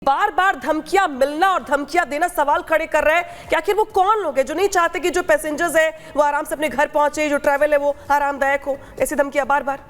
बार बार धमकियां मिलना और धमकियां देना सवाल खड़े कर रहे हैं कि आखिर वो कौन लोग हैं जो नहीं चाहते कि जो पैसेंजर्स है वो आराम से अपने घर पहुंचे, जो ट्रैवल है वो आरामदायक हो। ऐसी धमकियां बार बार।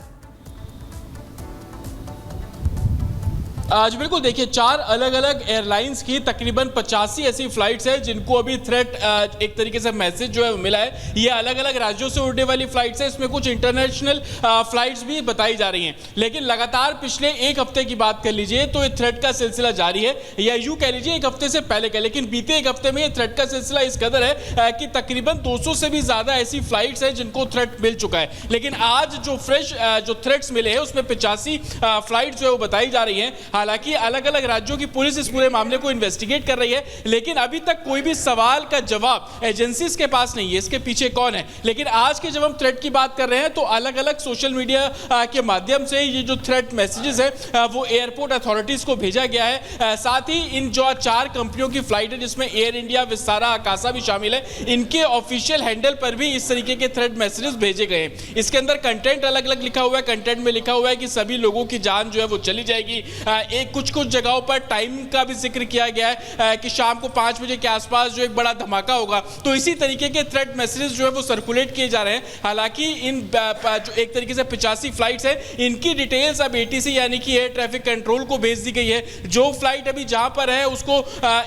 आज बिल्कुल देखिए, 4 अलग अलग एयरलाइंस की तकरीबन 85 ऐसी फ्लाइट्स हैं जिनको अभी थ्रेट एक तरीके से मैसेज जो है मिला है। ये अलग अलग राज्यों से उड़ने वाली फ्लाइट्स है, इसमें कुछ इंटरनेशनल फ्लाइट्स भी बताई जा रही हैं। लेकिन लगातार पिछले एक हफ्ते की बात कर लीजिए तो ये थ्रेट का सिलसिला जारी है, या यूं कह लीजिए एक हफ्ते से पहले का। लेकिन बीते एक हफ्ते में ये थ्रेट का सिलसिला इस कदर है कि तकरीबन 200 से भी ज्यादा ऐसी फ्लाइट्स हैं जिनको थ्रेट मिल चुका है। लेकिन आज जो फ्रेश जो थ्रेट्स मिले हैं उसमें 85 फ्लाइट जो है वो बताई जा रही है। हालांकि अलग अलग राज्यों की पुलिस इस पूरे मामले को इन्वेस्टिगेट कर रही है, लेकिन अभी तक कोई भी सवाल का जवाब एजेंसीज के पास नहीं है इसके पीछे कौन है। लेकिन आज के जब हम थ्रेट की बात कर रहे हैं तो अलग अलग सोशल मीडिया के माध्यम से ये जो थ्रेट मैसेजेस है वो एयरपोर्ट अथॉरिटीज को भेजा गया है। साथ ही इन जो 4 कंपनियों की फ्लाइट है जिसमें एयर इंडिया, विस्तारा, आकाशा भी शामिल है, इनके ऑफिशियल हैंडल पर भी इस तरीके के थ्रेट मैसेजेस भेजे गए हैं। इसके अंदर कंटेंट अलग अलग लिखा हुआ है। कंटेंट में लिखा हुआ है कि सभी लोगों की जान जो है वो चली जाएगी। एक कुछ जगहों पर टाइम का भी जिक्र किया गया है कि शाम को 5 बजे के आसपास जो एक बड़ा धमाका होगा। तो इसी तरीके के थ्रेट मैसेजेस जो है वो सर्कुलेट किए जा रहे हैं। हालांकि इन जो एक तरीके से 85 फ्लाइट्स हैं इनकी डिटेल्स अब एटीसी यानी कि एयर ट्रैफिक कंट्रोल को भेज दी गई है। जो फ्लाइट अभी जहां पर है उसको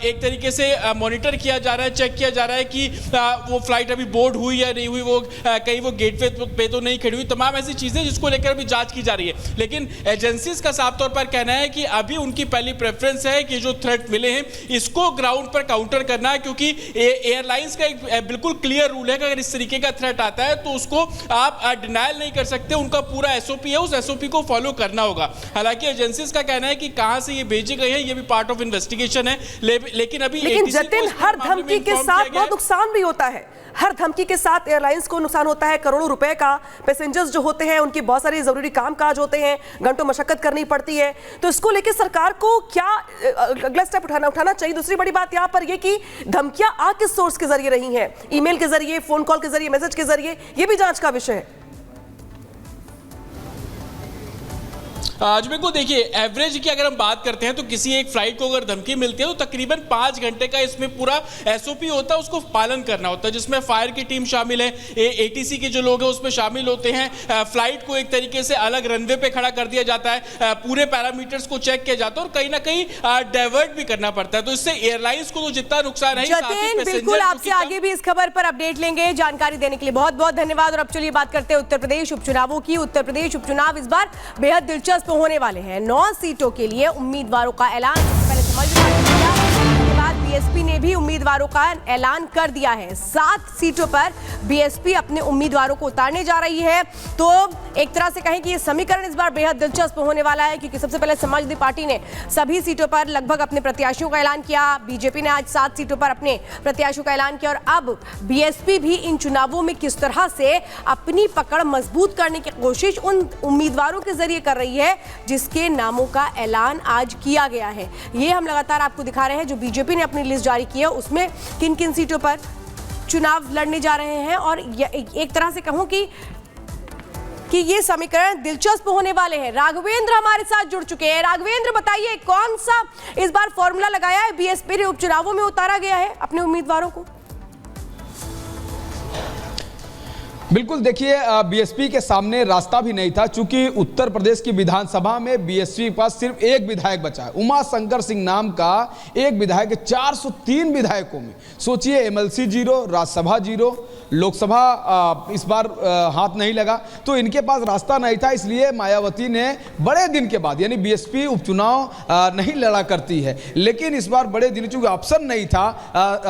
एक तरीके से मॉनिटर किया जा रहा है, चेक किया जा रहा है कि वो फ्लाइट अभी बोर्ड हुई या नहीं हुई, वो कहीं वो गेटवे पे तो नहीं खड़ी हुई। तमाम ऐसी चीजें जिसको लेकर अभी जांच की जा रही है। लेकिन एजेंसीज का साफ तौर पर कहना है कि अभी उनकी पहली प्रेफरेंस है कि जो थ्रेट मिले हैं इसको ग्राउंड पर काउंटर करना है, क्योंकि एयरलाइंस का एक बिल्कुल क्लियर रूल है कि अगर इस तरीके का थ्रेट आता है तो उसको आप डिनायल नहीं कर सकते। उनका पूरा एसओपी है, उस एसओपी को फॉलो करना होगा। हालांकि एजेंसीज का कहना है कि कहां से ये भेजे गए हैं ये भी पार्ट ऑफ इन्वेस्टिगेशन है। लेकिन जतिन, हर धमकी के साथ बहुत नुकसान भी होता है। हर धमकी के साथ एयरलाइंस को नुकसान होता है, करोड़ों रुपए का। पैसेंजर्स जो होते हैं उनकी बहुत सारी जरूरी कामकाज होते हैं, घंटों मशक्कत करनी पड़ती है। तो इसको लेकर सरकार को क्या अगला स्टेप उठाना चाहिए? दूसरी बड़ी बात यहां पर यह कि धमकियां आ किस सोर्स के जरिए रही हैं, ईमेल के जरिए, फोन कॉल के जरिए, मैसेज के जरिए, यह भी जांच का विषय है। आज बिल्कुल देखिए, एवरेज की अगर हम बात करते हैं तो किसी एक फ्लाइट को अगर धमकी मिलती है तो तकरीबन 5 घंटे का इसमें पूरा एसओपी होता है, उसको पालन करना होता है, जिसमें फायर की टीम शामिल है, एटीसी के जो लोग हैं उसमें शामिल होते हैं। फ्लाइट को एक तरीके से अलग रनवे पे खड़ा कर दिया जाता है, पूरे पैरामीटर्स को चेक किया जाता है और कहीं ना कहीं डाइवर्ट भी करना पड़ता है। तो इससे एयरलाइंस को तो जितना नुकसान है। बिल्कुल, आपसे आगे भी इस खबर पर अपडेट लेंगे। जानकारी देने के लिए बहुत बहुत धन्यवाद। और अब चलिए बात करते हैं उत्तर प्रदेश उपचुनावों की। उत्तर प्रदेश उपचुनाव इस बार बेहद दिलचस्प होने वाले हैं। 9 सीटों के लिए उम्मीदवारों का ऐलान पहले उसके बाद बीएसपी ने भी उम्मीदवारों का ऐलान कर दिया है। 7 सीटों पर बीएसपी अपने उम्मीदवारों को उतारने जा रही है। तो एक तरह से कहें कि ये समीकरण इस बार बेहद दिलचस्प होने वाला है, क्योंकि सबसे पहले समाजवादी पार्टी ने सभी सीटों पर लगभग अपने प्रत्याशियों का ऐलान किया। बीजेपी ने आज 7 सीटों पर अपने प्रत्याशियों का ऐलान किया। और अब बीएसपी भी इन चुनावों में किस तरह से अपनी पकड़ मजबूत करने की कोशिश उन उम्मीदवारों के जरिए कर रही है जिसके नामों का ऐलान आज किया गया है। ये हम लगातार आपको दिखा रहे हैं। जो बीजेपी ने अपनी लिस्ट जारी की है उसमें किन किन सीटों पर चुनाव लड़ने जा रहे हैं। और एक तरह से कहूं कि ये समीकरण दिलचस्प होने वाले हैं। राघवेंद्र हमारे साथ जुड़ चुके हैं। राघवेंद्र, बताइए कौन सा इस बार फॉर्मूला लगाया है, बीएसपी ने उपचुनावों में उतारा गया है अपने उम्मीदवारों को? बिल्कुल, देखिए बीएसपी के सामने रास्ता भी नहीं था, चूंकि उत्तर प्रदेश की विधानसभा में बीएसपी के पास सिर्फ एक विधायक बचा है। उमा शंकर सिंह नाम का एक विधायक 403 विधायकों में। सोचिए, एमएलसी 0, राज्यसभा 0, लोकसभा इस बार हाथ नहीं लगा, तो इनके पास रास्ता नहीं था। इसलिए मायावती ने बड़े दिन के बाद, यानी बीएसपी उपचुनाव नहीं लड़ा करती है, लेकिन इस बार बड़े दिन चूंकि ऑप्शन नहीं था,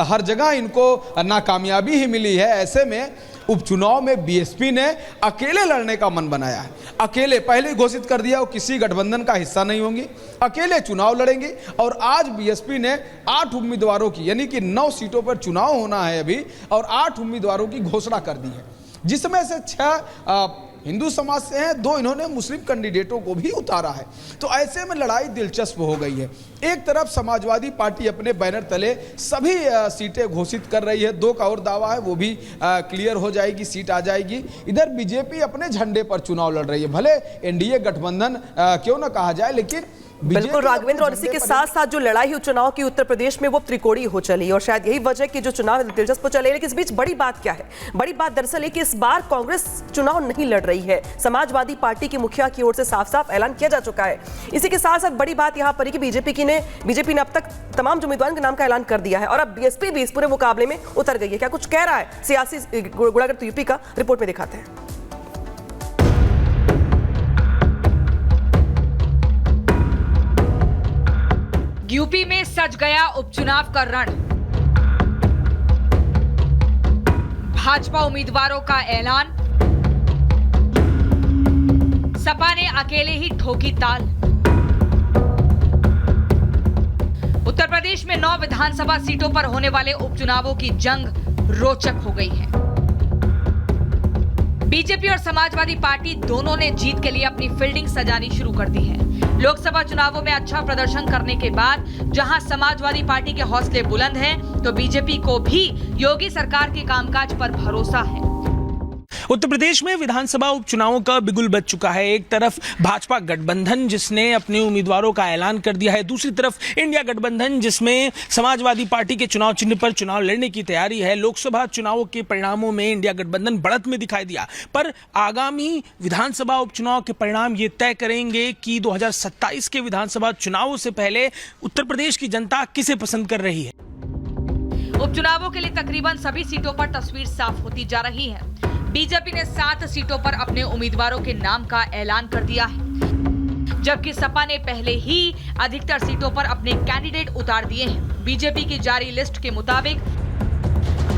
हर जगह इनको नाकामयाबी ही मिली है। ऐसे में उपचुनाव में बीएसपी ने अकेले लड़ने का मन बनाया है। अकेले पहले ही घोषित कर दिया वो किसी गठबंधन का हिस्सा नहीं होंगे, अकेले चुनाव लड़ेंगे। और आज बीएसपी ने 8 उम्मीदवारों की, यानी कि 9 सीटों पर चुनाव होना है अभी, और 8 उम्मीदवारों की घोषणा कर दी है, जिसमें से 6 हिंदू समाज से हैं, 2 इन्होंने मुस्लिम कैंडिडेटों को भी उतारा है। तो ऐसे में लड़ाई दिलचस्प हो गई है। एक तरफ समाजवादी पार्टी अपने बैनर तले सभी सीटें घोषित कर रही है, 2 का और दावा है, वो भी क्लियर हो जाएगी, सीट आ जाएगी। इधर बीजेपी अपने झंडे पर चुनाव लड़ रही है। भले एनडीए गठबंधन क्यों ना कहा जाए, लेकिन बिल्कुल राघवेंद्र, और इसी के साथ साथ जो लड़ाई है चुनाव की उत्तर प्रदेश में वो त्रिकोणीय हो चली, और शायद यही वजह कि जो चुनाव दिलचस्प चले। लेकिन इस बीच बड़ी बात क्या है? बड़ी बात दरअसल है कि इस बार कांग्रेस चुनाव नहीं लड़ रही है। समाजवादी पार्टी की मुखिया की ओर से साफ साफ ऐलान किया जा चुका है। इसी के साथ साथ बड़ी बात यहां पर है कि बीजेपी ने अब तक तमाम उम्मीदवारों के नाम का ऐलान कर दिया है, और अब बीएसपी भी इस पूरे मुकाबले में उतर गई है। क्या कुछ कह रहा है सियासी गुड़ागर्द यूपी का? रिपोर्ट में दिखाते हैं। यूपी में सज गया उपचुनाव का रण। भाजपा उम्मीदवारों का ऐलान, सपा ने अकेले ही ठोकी ताल। उत्तर प्रदेश में 9 विधानसभा सीटों पर होने वाले उपचुनावों की जंग रोचक हो गई है। बीजेपी और समाजवादी पार्टी दोनों ने जीत के लिए अपनी फील्डिंग सजानी शुरू कर दी है। लोकसभा चुनावों में अच्छा प्रदर्शन करने के बाद जहां समाजवादी पार्टी के हौसले बुलंद हैं, तो बीजेपी को भी योगी सरकार के कामकाज पर भरोसा है। उत्तर प्रदेश में विधानसभा उपचुनावों का बिगुल बज चुका है। एक तरफ भाजपा गठबंधन जिसने अपने उम्मीदवारों का ऐलान कर दिया है, दूसरी तरफ इंडिया गठबंधन जिसमें समाजवादी पार्टी के चुनाव चिन्ह पर चुनाव लड़ने की तैयारी है। लोकसभा चुनावों के परिणामों में इंडिया गठबंधन बढ़त में दिखाई दिया, पर आगामी विधानसभा उपचुनाव के परिणाम ये तय करेंगे कि 2027 के विधानसभा चुनावों से पहले उत्तर प्रदेश की जनता किसे पसंद कर रही है। उपचुनावों के लिए तकरीबन सभी सीटों पर तस्वीर साफ होती जा रही है। बीजेपी ने 7 सीटों पर अपने उम्मीदवारों के नाम का ऐलान कर दिया है, जबकि सपा ने पहले ही अधिकतर सीटों पर अपने कैंडिडेट उतार दिए हैं। बीजेपी की जारी लिस्ट के मुताबिक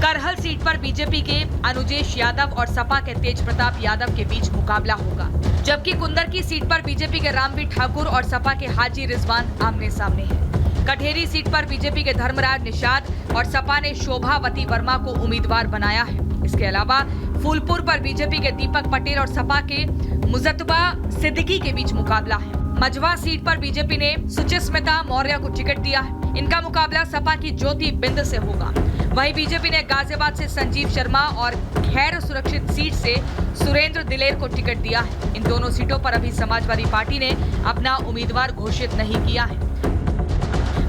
करहल सीट पर बीजेपी के अनुजेश यादव और सपा के तेज प्रताप यादव के बीच मुकाबला होगा, जबकि कुंदर की सीट पर बीजेपी के रामवीर ठाकुर और सपा के हाजी रिजवान आमने सामने हैं। कठेरी सीट पर बीजेपी के धर्मराज निषाद और सपा ने शोभावती वर्मा को उम्मीदवार बनाया है। इसके अलावा फूलपुर पर बीजेपी के दीपक पटेल और सपा के मुजतबा सिद्दीकी के बीच मुकाबला है। मझवा सीट पर बीजेपी ने सुचिस्मिता मौर्य को टिकट दिया है। इनका मुकाबला सपा की ज्योति बिंद से होगा। वहीं बीजेपी ने गाजियाबाद से संजीव शर्मा और खैर सुरक्षित सीट से सुरेंद्र दिलेर को टिकट दिया है। इन दोनों सीटों पर अभी समाजवादी पार्टी ने अपना उम्मीदवार घोषित नहीं किया है।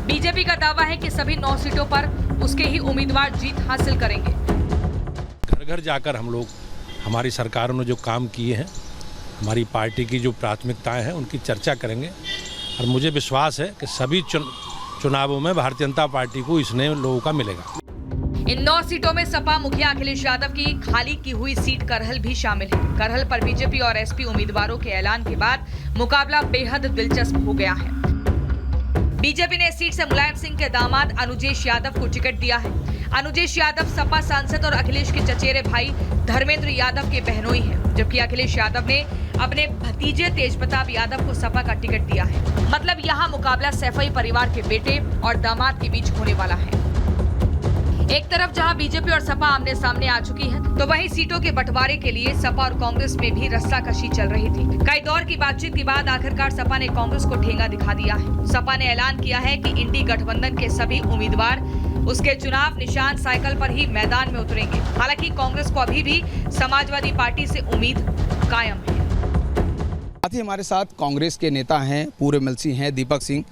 बीजेपी का दावा है कि सभी 9 सीटों पर उसके ही उम्मीदवार जीत हासिल करेंगे। घर घर जाकर हम लोग हमारी सरकारों ने जो काम किए हैं, हमारी पार्टी की जो प्राथमिकताएं हैं, उनकी चर्चा करेंगे, और मुझे विश्वास है कि सभी चुनावों में भारतीय जनता पार्टी को इसने लोगों का मिलेगा। इन 9 सीटों में सपा मुखिया अखिलेश यादव की खाली की हुई सीट करहल भी शामिल है। करहल पर बीजेपी और एसपी उम्मीदवारों के ऐलान के बाद मुकाबला बेहद दिलचस्प हो गया है। बीजेपी ने इस सीट से मुलायम सिंह के दामाद अनुजेश यादव को टिकट दिया है। अनुजेश यादव सपा सांसद और अखिलेश के चचेरे भाई धर्मेंद्र यादव के बहनोई हैं, जबकि अखिलेश यादव ने अपने भतीजे तेज प्रताप यादव को सपा का टिकट दिया है। मतलब यहाँ मुकाबला सैफई परिवार के बेटे और दामाद के बीच होने वाला है। एक तरफ जहां बीजेपी और सपा आमने सामने आ चुकी है, तो वहीं सीटों के बंटवारे के लिए सपा और कांग्रेस में भी रस्साकशी चल रही थी। कई दौर की बातचीत के बाद आखिरकार सपा ने कांग्रेस को ठेंगा दिखा दिया है। सपा ने ऐलान किया है कि इंडी गठबंधन के सभी उम्मीदवार उसके चुनाव निशान साइकिल पर ही मैदान में उतरेंगे। हालांकि कांग्रेस को अभी भी समाजवादी पार्टी से उम्मीद कायम है। साथ ही हमारे साथ कांग्रेस के नेता हैं, पूर्व एमएलसी हैं दीपक सिंह।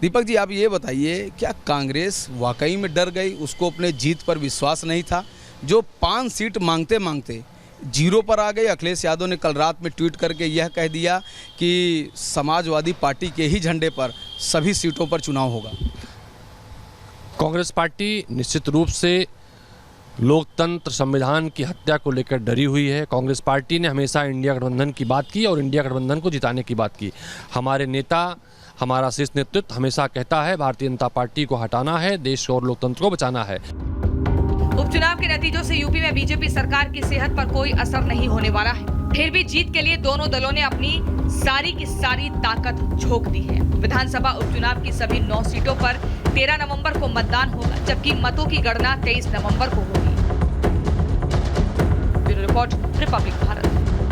दीपक जी, आप ये बताइए, क्या कांग्रेस वाकई में डर गई? उसको अपने जीत पर विश्वास नहीं था? जो 5 सीट मांगते मांगते 0 पर आ गई। अखिलेश यादव ने कल रात में ट्वीट करके यह कह दिया कि समाजवादी पार्टी के ही झंडे पर सभी सीटों पर चुनाव होगा। कांग्रेस पार्टी निश्चित रूप से लोकतंत्र संविधान की हत्या को लेकर डरी हुई है। कांग्रेस पार्टी ने हमेशा इंडिया गठबंधन की बात की और इंडिया गठबंधन को जिताने की बात की। हमारे नेता, हमारा शीर्ष नेतृत्व हमेशा कहता है भारतीय जनता पार्टी को हटाना है, देश और लोकतंत्र को बचाना है। उपचुनाव के नतीजों से यूपी में बीजेपी सरकार की सेहत पर कोई असर नहीं होने वाला है। फिर भी जीत के लिए दोनों दलों ने अपनी सारी की सारी ताकत झोंक दी है। विधानसभा उपचुनाव की सभी 9 सीटों पर 13 नवंबर को मतदान होगा, जबकि मतों की गणना 23 नवंबर को होगी। Bureau report, Republic Bharat.